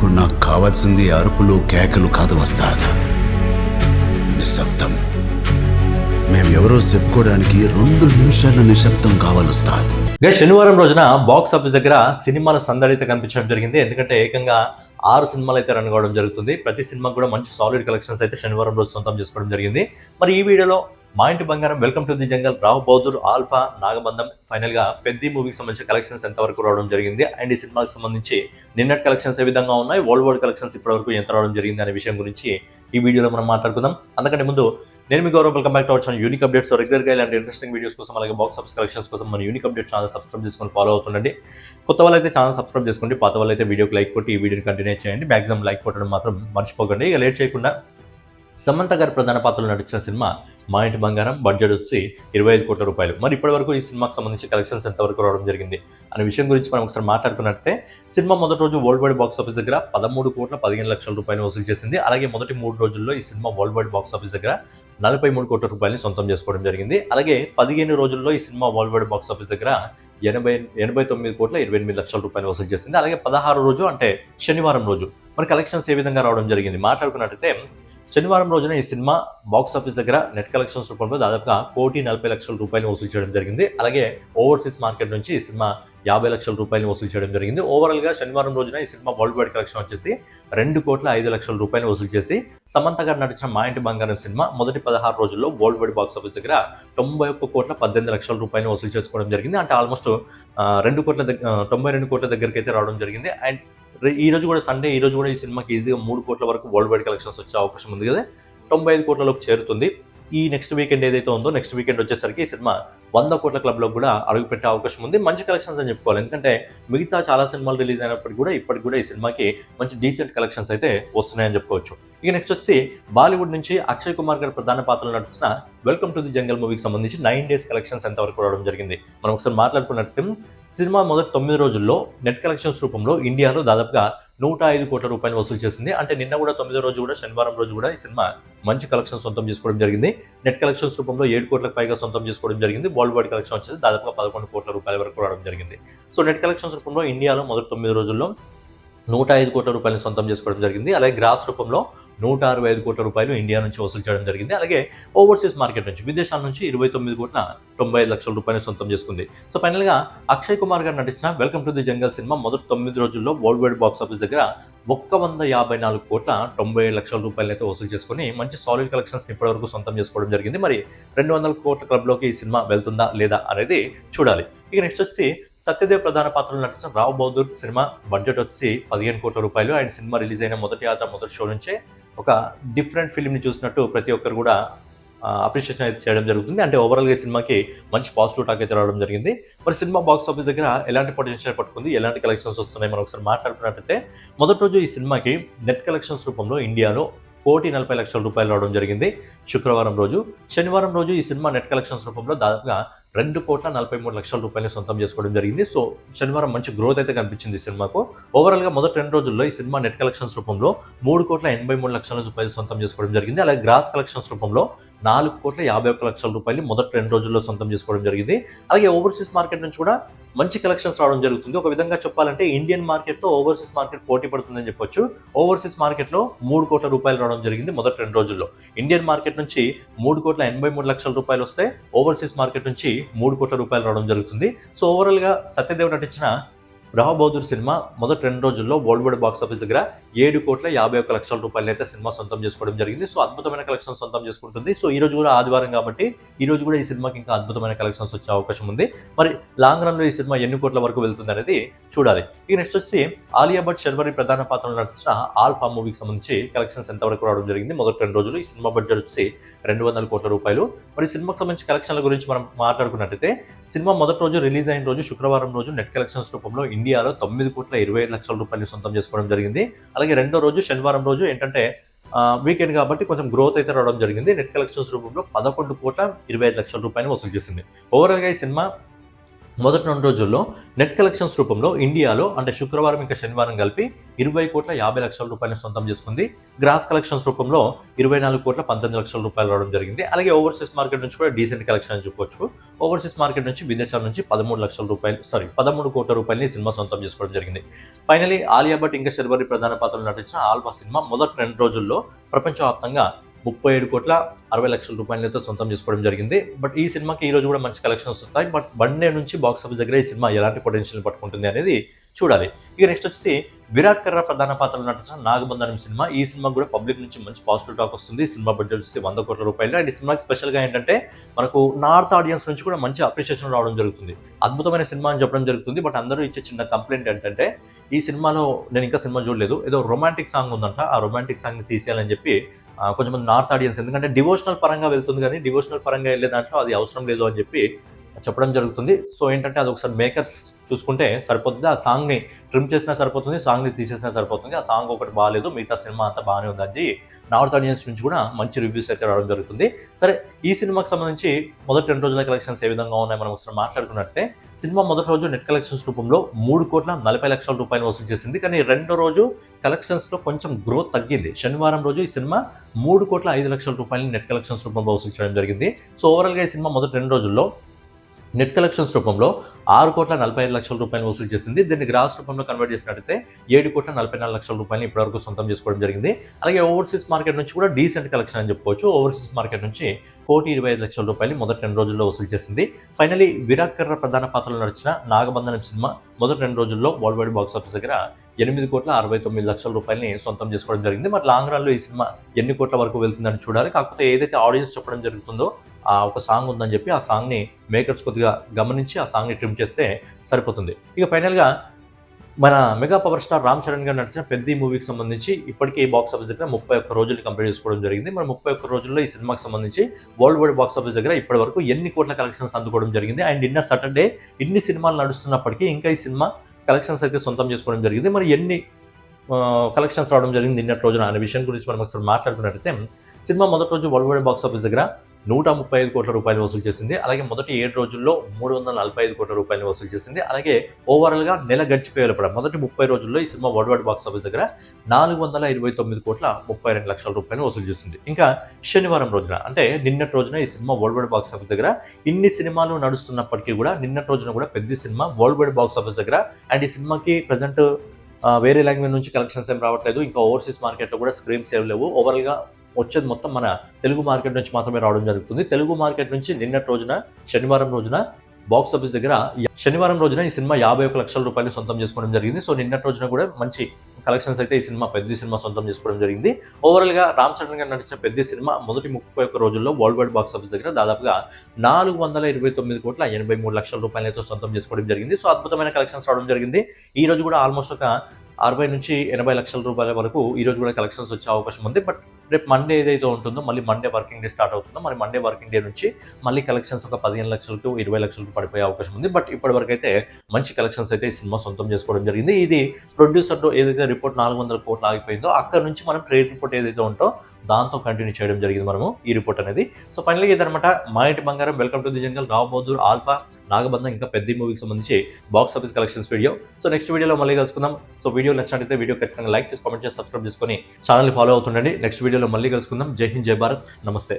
ఇప్పుడు నాకు కావాల్సింది అరుపులు కేకలు కాదు వస్తాద్, నిశ్శబ్దం. మేమెవరో చెప్పుకోవడానికి 2 నిమిషాల నిశ్శబ్దం కావాలి వస్తాద్. శనివారం రోజున బాక్స్ ఆఫీస్ దగ్గర సినిమాల సందడి అయితే కనిపించడం జరిగింది. ఎందుకంటే ఏకంగా 6 సినిమాలు అయితే రన్ కావడం జరుగుతుంది. ప్రతి సినిమాకు కూడా మంచి సాలిడ్ కలెక్షన్స్ అయితే శనివారం రోజు సొంతం చేసుకోవడం జరిగింది. మరి ఈ వీడియోలో Maa Inti Bangaram, welcome to the jungle, Rao Bahadur, Alpha, Nagabandham, ఫైనల్గా పెద్ది మూవీకి సంబంధించిన కలెక్షన్స్ ఎంతవరకు రావడం జరిగింది అండ్ ఈ సినిమాకి సంబంధించి నిన్నటి కలెక్షన్స్ ఏ విధంగా ఉన్నాయి, వరల్డ్ కలెక్షన్స్ ఇప్పటివరకు ఎంత రావడం జరిగింది అనే విషయం గురించి ఈ వీడియోలో మనం మాట్లాడుకుందాం. అందుకంటే ముందు నేను మీ Gaurav, welcome back to our channel unique updates. రెగ్యులర్గా ఇలాంటి ఇంట్రెస్టింగ్ వీడియోస్ కోసం అలాగే బాక్స్ ఆఫీస్ కలెక్షన్స్ కోసం మన యూనిక్ అప్డేట్ ఛానల్ సబ్స్క్రైబ్ చేసుకొని ఫాలో అవుతుండండి. కొత్త వాళ్ళైతే ఛానల్ సబ్స్క్రైబ్ చేసుకోండి, పాత వాళ్ళైతే వీడియోకి లైక్ కొట్టి ఈ వీడియోని కంటిన్యూ చేయండి. మ్యాక్సిమం లైక్ కొట్టడం మాత్రం మర్చిపోకండి. ఇక లేట్ చేయకుండా సమంత గారి ప్రధాన పాత్రలో నటించిన సినిమా మా ఇంటి బంగారం, బడ్జెట్ వచ్చి 25 కోట్ల రూపాయలు. మరి ఇప్పటివరకు ఈ సినిమాకి సంబంధించి కలెక్షన్స్ ఎంతవరకు రావడం జరిగింది అనే విషయం గురించి మనం ఒకసారి మాట్లాడుకున్నట్టే, సినిమా మొదటి రోజు వరల్డ్ వైడ్ బాక్స్ ఆఫీస్ దగ్గర 13 కోట్ల 15 లక్షల రూపాయలు వసూలు చేసింది. అలాగే మొదటి 3 రోజుల్లో ఈ cinema world wide box office దగ్గర 43 కోట్ల రూపాయలని సొంతం చేసుకోవడం జరిగింది. అలాగే 15 రోజుల్లో ఈ cinema world wide box office దగ్గర 89 కోట్ల 28 లక్షల రూపాయలు వసూలు చేసింది. అలాగే 16 రోజు అంటే శనివారం రోజు మరి కలెక్షన్స్ ఏ విధంగా రావడం జరిగింది మాట్లాడుకున్నట్టయితే, శనివారం రోజున ఈ సినిమా బాక్స్ ఆఫీస్ దగ్గర నెట్ కలెక్షన్స్ రూపంలో దాదాపుగా 1,40,00,000 రూపాయలు వసూలు చేయడం జరిగింది. అలాగే ఓవర్సీస్ మార్కెట్ నుంచి ఈ సినిమా 50 లక్షల రూపాయలు వసూలు చేయడం జరిగింది. ఓవరాల్గా శనివారం రోజున ఈ సినిమా వరల్డ్ వైడ్ కలెక్షన్ వచ్చేసి 2,05,00,000 రూపాయలు వసూలు చేసి సమంత గారు నటించిన మా ఇంటి బంగారం సినిమా మొదటి 16 రోజుల్లో వరల్డ్ వైడ్ బాక్స్ ఆఫీస్ దగ్గర 91 కోట్ల 18 లక్షల రూపాయలు వసూలు చేసుకోవడం జరిగింది. అంటే ఆల్మోస్ట్ 92 కోట్ల దగ్గరికి అయితే రావడం జరిగింది. అండ్ ఈ రోజు కూడా సండే, ఈ రోజు కూడా ఈ సినిమాకి ఈజీగా 3 కోట్ల వరకు వరల్డ్ వైడ్ కలెక్షన్స్ వచ్చే అవకాశం ఉంది కదా, 95 కోట్లలోకి చేరుతుంది. ఈ నెక్స్ట్ వీకెండ్ ఏదైతే ఉందో, నెక్స్ట్ వీకెండ్ వచ్చేసరికి ఈ సినిమా 100 కోట్ల క్లబ్లో కూడా అడుగుపెట్టే అవకాశం ఉంది. మంచి కలెక్షన్స్ అని చెప్పుకోవాలి, ఎందుకంటే మిగతా చాలా సినిమాలు రిలీజ్ అయినప్పటికీ కూడా ఇప్పటికి కూడా ఈ సినిమాకి మంచి డీసెంట్ కలెక్షన్స్ అయితే వస్తున్నాయని చెప్పుకోవచ్చు. ఇక నెక్స్ట్ వచ్చి బాలీవుడ్ నుంచి అక్షయ్ కుమార్ గారి ప్రధాన పాత్రలో నటించిన వెల్కమ్ టు ది జంగల్ మూవీకి సంబంధించి 9 డేస్ కలెక్షన్స్ ఎంతవరకు రావడం జరిగింది మనం ఒకసారి మాట్లాడుకున్నట్టు, సినిమా మొదటి 9 రోజుల్లో నెట్ కలెక్షన్స్ రూపంలో ఇండియాలో దాదాపుగా 105 కోట్ల రూపాయలు వసూలు చేసింది. అంటే నిన్న కూడా 9వ రోజు కూడా శనివారం రోజు కూడా ఈ సినిమా మంచి కలెక్షన్ సొంతం చేసుకోవడం జరిగింది. నెట్ కలెక్షన్స్ రూపంలో 7 కోట్లకు పైగా సొంతం చేసుకోవడం జరిగింది. వరల్డ్ వైడ్ కలెక్షన్ వచ్చేసి దాదాపుగా 11 కోట్ల రూపాయల వరకు రావడం జరిగింది. సో నెట్ కలెక్షన్స్ రూపంలో ఇండియాలో మొదటి 9 రోజుల్లో 105 కోట్ల రూపాయలు సొంతం చేసుకోవడం జరిగింది. అలాగే గ్రాస్ రూపంలో 165 కోట్ల రూపాయలు ఇండియా నుంచి వసూలు చేయడం జరిగింది. అలాగే ఓవర్సీస్ మార్కెట్ నుంచి, విదేశాల నుంచి 29 కోట్ల 95 లక్షల రూపాయలు సొంతం చేసుకుంది. సో ఫైనల్గా అక్షయ్ కుమార్ గారు నటించిన welcome to the jungle cinema మొదటి 9 రోజుల్లో వరల్డ్ వైడ్ బాక్స్ ఆఫీస్ దగ్గర 154 కోట్ల 97 లక్షల రూపాయలు అయితే వసూలు చేసుకుని మంచి సాలిడ్ కలెక్షన్స్ ఇప్పటివరకు సొంతం చేసుకోవడం జరిగింది. మరి 200 కోట్ల క్లబ్లోకి ఈ సినిమా వెళ్తుందా లేదా అనేది చూడాలి. ఇక నెక్స్ట్ వచ్చి సత్యదేవ్ ప్రధాన పాత్రలో నటించిన రావు బహదూర్ సినిమా బడ్జెట్ వచ్చి 15 కోట్ల రూపాయలు. అండ్ సినిమా రిలీజ్ అయిన మొదటి షో నుంచే ఒక డిఫరెంట్ ఫిల్మ్ని చూసినట్టు ప్రతి ఒక్కరు కూడా అప్రిషియేషన్ అయితే చేయడం జరుగుతుంది. అంటే ఓవరాల్గా ఈ సినిమాకి మంచి పాజిటివ్ టాక్ అయితే రావడం జరిగింది. మరి సినిమా బాక్స్ ఆఫీస్ దగ్గర ఎలాంటి పొటెన్షియల్ పట్టుకుంది, ఎలాంటి కలెక్షన్స్ వస్తున్నాయి మనం ఒకసారి మాట్లాడుకున్నట్టయితే, మొదటి రోజు ఈ సినిమాకి నెట్ కలెక్షన్స్ రూపంలో ఇండియాలో 1,40,00,000 రూపాయలు రావడం జరిగింది శుక్రవారం రోజు. శనివారం రోజు ఈ సినిమా నెట్ కలెక్షన్స్ రూపంలో దాదాపుగా 2,43 లక్షల రూపాయలు సొంతం చేసుకోవడం జరిగింది. సో శనివారం మంచి గ్రోత్ అయితే కనిపించింది ఈ సినిమాకు. ఓవరాల్గా మొదటి 2 రోజుల్లో ఈ సినిమా నెట్ కలెక్షన్స్ రూపంలో 3,83 లక్షల రూపాయలు సొంతం చేసుకోవడం జరిగింది. అలాగే గ్రాస్ కలెక్షన్స్ రూపంలో 4,51 లక్షల రూపాయలు మొదటి 2 రోజుల్లో సొంతం చేసుకోవడం జరిగింది. అలాగే ఓవర్సీస్ మార్కెట్ నుంచి కూడా మంచి కలెక్షన్స్ రావడం జరుగుతుంది. ఒక విధంగా చెప్పాలంటే ఇండియన్ మార్కెట్తో ఓవర్సీస్ మార్కెట్ పోటీ పడుతుందని చెప్పొచ్చు. ఓవర్సీస్ మార్కెట్లో 3 కోట్ల రూపాయలు రావడం జరిగింది మొదటి 2 రోజుల్లో. ఇండియన్ మార్కెట్ నుంచి 3,83 లక్షల రూపాయలు వస్తే ఓవర్సీస్ మార్కెట్ నుంచి 3 కోట్ల రూపాయలు రావడం జరుగుతుంది. సో ఓవరాల్గా సత్యదేవ్ నటించిన రావు బహదూర్ సినిమా మొదటి 2 రోజుల్లో వరల్డ్ వైడ్ బాక్స్ ఆఫీస్ దగ్గర 7,51 లక్షల రూపాయలు అయితే సినిమా సొంతం చేసుకోవడం జరిగింది. సో అద్భుతమైన కలెక్షన్ సొంతం చేసుకుంటుంది. సో ఈ రోజు కూడా ఆదివారం కాబట్టి ఈ రోజు కూడా ఈ సినిమాకి ఇంకా అద్భుతమైన కలెక్షన్స్ వచ్చే అవకాశం ఉంది. మరి లాంగ్ రన్లో ఈ సినిమా ఎన్ని కోట్ల వరకు వెళ్తుంది అనేది చూడాలి. ఇక నెక్స్ట్ వచ్చి ఆలియా భట్, శర్వరి ప్రధాన పాత్రలో నటించిన ఆల్ఫా మూవీకి సంబంధించి కలెక్షన్స్ ఎంతవరకు రావడం జరిగింది మొదటి 2 రోజులు. ఈ సినిమా బడ్జెట్ వచ్చి 200 కోట్ల రూపాయలు. మరి సినిమాకి సంబంధించి కలెక్షన్ల గురించి మనం మాట్లాడుకున్నట్టయితే, సినిమా మొదటి రోజు రిలీజ్ అయిన రోజు శుక్రవారం రోజు నెట్ కలెక్షన్స్ రూపంలో ఇండియాలో 9 కోట్ల 25 లక్షల రూపాయలు సొంతం చేసుకోవడం జరిగింది. అలాగే రెండో రోజు శనివారం రోజు ఏంటంటే వీకెండ్ కాబట్టి కొంచెం గ్రోత్ అయితే రావడం జరిగింది. నెట్ కలెక్షన్స్ రూపంలో 11 కోట్ల 25 లక్షల రూపాయలు వసూలు చేసింది. ఓవరాల్గా ఈ సినిమా మొదటి 2 రోజుల్లో నెట్ కలెక్షన్స్ రూపంలో ఇండియాలో అంటే శుక్రవారం ఇంకా శనివారం కలిపి 20,50,00,000 రూపాయలను సొంతం చేసుకుంది. గ్రాస్ కలెక్షన్స్ రూపంలో 24,19,00,000 రూపాయలు రావడం జరిగింది. అలాగే ఓవర్సీస్ మార్కెట్ నుంచి కూడా డీసెంట్ కలెక్షన్ అని చెప్పొచ్చు. ఓవర్సీస్ మార్కెట్ నుంచి విదేశాల నుంచి 13 కోట్ల రూపాయలని సినిమా సొంతం చేసుకోవడం జరిగింది. ఫైనలీ ఆలియా భట్ ఇంకా శర్వరి ప్రధాన పాత్రలు నటించిన ఆల్ఫా సినిమా మొదటి 2 రోజుల్లో ప్రపంచవ్యాప్తంగా 37,60,00,000 రూపాయలతో సొంతం చేసుకోవడం జరిగింది. బట్ ఈ సినిమాకి ఈ రోజు కూడా మంచి కలెక్షన్స్ వస్తాయి. బట్ వన్ డే నుంచి బాక్స్ ఆఫీస్ దగ్గర ఈ సినిమా ఎలాంటి పొటెన్షియల్ పట్టుకుంటుంది అనేది చూడాలి. ఇక నెక్స్ట్ వచ్చేసి విరాట్ కర్రా ప్రధాన పాత్రలు నటించిన నాగబంధనం సినిమా. ఈ సినిమా కూడా పబ్లిక్ నుంచి మంచి పాజిటివ్ టాక్ వస్తుంది. సినిమా బడ్జెట్ వచ్చి 100 కోట్ల రూపాయలు. అండ్ ఈ సినిమాకి స్పెషల్గా ఏంటంటే మనకు నార్త్ ఆడియన్స్ నుంచి కూడా మంచి అప్రిషియేషన్ రావడం జరుగుతుంది. అద్భుతమైన సినిమా అని చెప్పడం జరుగుతుంది. బట్ అందరూ ఇచ్చే చిన్న కంప్లైంట్ ఏంటంటే ఈ సినిమాలో నేను ఇంకా సినిమా చూడలేదు, ఏదో రొమాంటిక్ సాంగ్ ఉందంట, ఆ రొమాంటిక్ సాంగ్ని తీసేయాలని చెప్పి కొంచెంమంది నార్త్ ఆడియన్స్, ఎందుకంటే డివోషనల్ పరంగా వెళ్తుంది కానీ డివోషనల్ పరంగా వెళ్ళే దాంట్లో అది అవసరం లేదు అని చెప్పి చెప్పడం జరుగుతుంది. సో ఏంటంటే అది ఒకసారి మేకర్స్ చూసుకుంటే సరిపోతుంది. ఆ సాంగ్ని ట్రిమ్ చేసినా సరిపోతుంది, సాంగ్ని తీసేసినా సరిపోతుంది. ఆ సాంగ్ ఒకటి బాగాలేదు, మిగతా సినిమా అంతా బాగానే ఉందండి. నార్త్ ఆడియన్స్ నుంచి కూడా మంచి రివ్యూస్ అయితే రావడం జరుగుతుంది. సరే, ఈ సినిమాకి సంబంధించి మొదటి 2 రోజుల కలెక్షన్స్ ఏ విధంగా ఉన్నాయి మనం ఒకసారి మాట్లాడుకున్నట్టే, సినిమా మొదటి రోజు నెట్ కలెక్షన్స్ రూపంలో 3,40,00,000 రూపాయలు వసూలు చేసింది. కానీ రెండో రోజు కలెక్షన్స్లో కొంచెం గ్రోత్ తగ్గింది. శనివారం రోజు ఈ సినిమా 3,05,00,000 రూపాయలని నెట్ కలెక్షన్స్ రూపంలో వసూలు చేయడం జరిగింది. సో ఓవరాల్గా ఈ సినిమా మొదటి 2 రోజుల్లో నెట్ కలెక్షన్స్ రూపంలో 6,45,00,000 రూపాయలు వసూలు చేసింది. దీన్ని గ్రాస్ రూపంలో కన్వర్ట్ చేసినట్టయితే 7,44,00,000 రూపాయలు ఇప్పటివరకు సొంతం చేసుకోవడం జరిగింది. అలాగే ఓవర్సీస్ మార్కెట్ నుంచి కూడా డీసెంట్ కలెక్షన్ అని చెప్పుకోవచ్చు. ఓవర్సీస్ మార్కెట్ నుంచి 1,25,00,000 రూపాయలు మొదటి 2 రోజుల్లో వసూలు చేసింది. ఫైనలీ విరాట్ కర్రా ప్రధాన పాత్రలు నడిచిన నాగబంధనం సినిమా మొదటి 2 రోజుల్లో వరల్డ్ వైడ్ బాక్స్ ఆఫీస్ దగ్గర 8,69,00,000 రూపాయలని సొంతం చేసుకోవడం జరిగింది. మరి లాంగ్ రన్లో ఈ సినిమా ఎన్ని కోట్ల వరకు వెళ్తుందని చూడాలి. కాకపోతే ఏదైతే ఆడియన్స్ చెప్పడం జరుగుతుందో ఆ ఒక సాంగ్ ఉందని చెప్పి ఆ సాంగ్ని మేకర్స్ కొద్దిగా గమనించి ఆ సాంగ్ని ట్రిమ్ చేస్తే సరిపోతుంది. ఇక ఫైనల్గా మన mega power star Ram Charan గారు నటించిన పెద్ద మూవీకి సంబంధించి ఇప్పటికే బాక్స్ ఆఫీస్ దగ్గర 31 రోజులు కంప్లీట్ చేసుకోవడం జరిగింది. మరి 31 రోజుల్లో ఈ సినిమాకి సంబంధించి వరల్డ్ వైడ్ బాక్స్ ఆఫీస్ దగ్గర ఇప్పటి వరకు ఎన్ని కోట్ల కలెక్షన్స్ అందుకోవడం జరిగింది. అండ్ నిన్న సాటర్డే ఇన్ని సినిమాలు నడుస్తున్నప్పటికీ ఇంకా ఈ సినిమా కలెక్షన్స్ అయితే సొంతం చేసుకోవడం జరిగింది. మరి ఎన్ని కలెక్షన్స్ రావడం జరిగింది నిన్నటి రోజున అనే విషయం గురించి మనం ఒకసారి మాట్లాడుకున్నట్టయితే, సినిమా మొదటి రోజు వరల్డ్ వైడ్ బాక్స్ ఆఫీస్ దగ్గర 135 కోట్ల రూపాయలు వసూలు చేసింది. అలాగే మొదటి 7 రోజుల్లో 345 కోట్ల రూపాయలు వసూలు చేసింది. అలాగే ఓవరాల్గా నెల గడిచిపోయేటప్పుడు మొదటి 30 రోజుల్లో ఈ cinema world wide box office దగ్గర 429,32,00,000 రూపాయలు వసూలు చేసింది. ఇంకా శనివారం రోజున అంటే నిన్నటి రోజున ఈ cinema world wide box office దగ్గర ఇన్ని సినిమాలు నడుస్తున్నప్పటికీ కూడా నిన్నటి రోజున కూడా పెద్ద cinema world wide box office దగ్గర, అండ్ ఈ సినిమాకి ప్రజెంట్ వేరే లాంగ్వేజ్ నుంచి కలెక్షన్స్ ఏం రావట్లేదు. ఇంకా ఓవర్సీస్ మార్కెట్లో కూడా స్క్రీన్స్ ఏం లేవు. ఓవరాల్గా వచ్చేది మొత్తం మన తెలుగు మార్కెట్ నుంచి మాత్రమే రావడం జరుగుతుంది. తెలుగు మార్కెట్ నుంచి నిన్నటి రోజున శనివారం రోజున బాక్స్ ఆఫీస్ దగ్గర శనివారం రోజున ఈ సినిమా 51,00,000 రూపాయలు సొంతం చేసుకోవడం జరిగింది. సో నిన్నటి రోజున కూడా మంచి కలెక్షన్స్ అయితే ఈ సినిమా పెద్ద సినిమా సొంతం చేసుకోవడం జరిగింది. ఓవరాల్గా రామ్ చరణ్ గారు నటించిన పెద్ద సినిమా మొదటి 31 రోజుల్లో వరల్డ్ వైడ్ బాక్స్ ఆఫీస్ దగ్గర దాదాపుగా 429,83,00,000 రూపాయలతో సొంతం చేసుకోవడం జరిగింది. సో అద్భుతమైన కలెక్షన్స్ రావడం జరిగింది. ఈ రోజు కూడా ఆల్మోస్ట్ ఒక 60 నుంచి 80 లక్షల రూపాయల వరకు ఈ రోజు కూడా కలెక్షన్స్ వచ్చే అవకాశం ఉంది. బట్ రేపు మండే ఏదైతే ఉంటుందో మళ్ళీ మండే వర్కింగ్ డే స్టార్ట్ అవుతుందో మరి మండే వర్కింగ్ డే నుంచి మళ్ళీ కలెక్షన్స్ ఒక 15 లక్షలు టు 20 లక్షలకు పడిపోయే అవకాశం ఉంది. బట్ ఇప్పటివరకు అయితే మంచి కలెక్షన్స్ అయితే ఈ సినిమా సొంతం చేసుకోవడం జరిగింది. ఇది ప్రొడ్యూసర్లో ఏదైతే రిపోర్ట్ 400 కోట్లు ఆగిపోయిందో అక్కడ నుంచి మనం ట్రేడ్ రిపోర్ట్ ఏదైతే ఉంటో దాంతో కంటిన్యూ చేయడం జరిగింది మనము ఈ రిపోర్ట్ అనేది. సో ఫైనల్గా ఇదనమాట Maa Inti Bangaram. Welcome to the jungle. Rao Bahadur, Alpha, Nagabandham ఇంకా పెద్ద మూవీకి సంబంధించి box office collections video. So next వీడియోలో మళ్ళీ కలుసుకుందాం. సో వీడియో నచ్చినట్లయితే వీడియో ఖచ్చితంగా లైక్ చేసి కామెంట్ చేసి సబ్స్క్రైబ్ చేసుకొని ఛానల్ని ఫాలో అవుతుండండి. నెక్స్ట్ వీడియోలో మళ్ళీ కలుసుకుందాం. జై హింద్, జై భారత్, నమస్తే.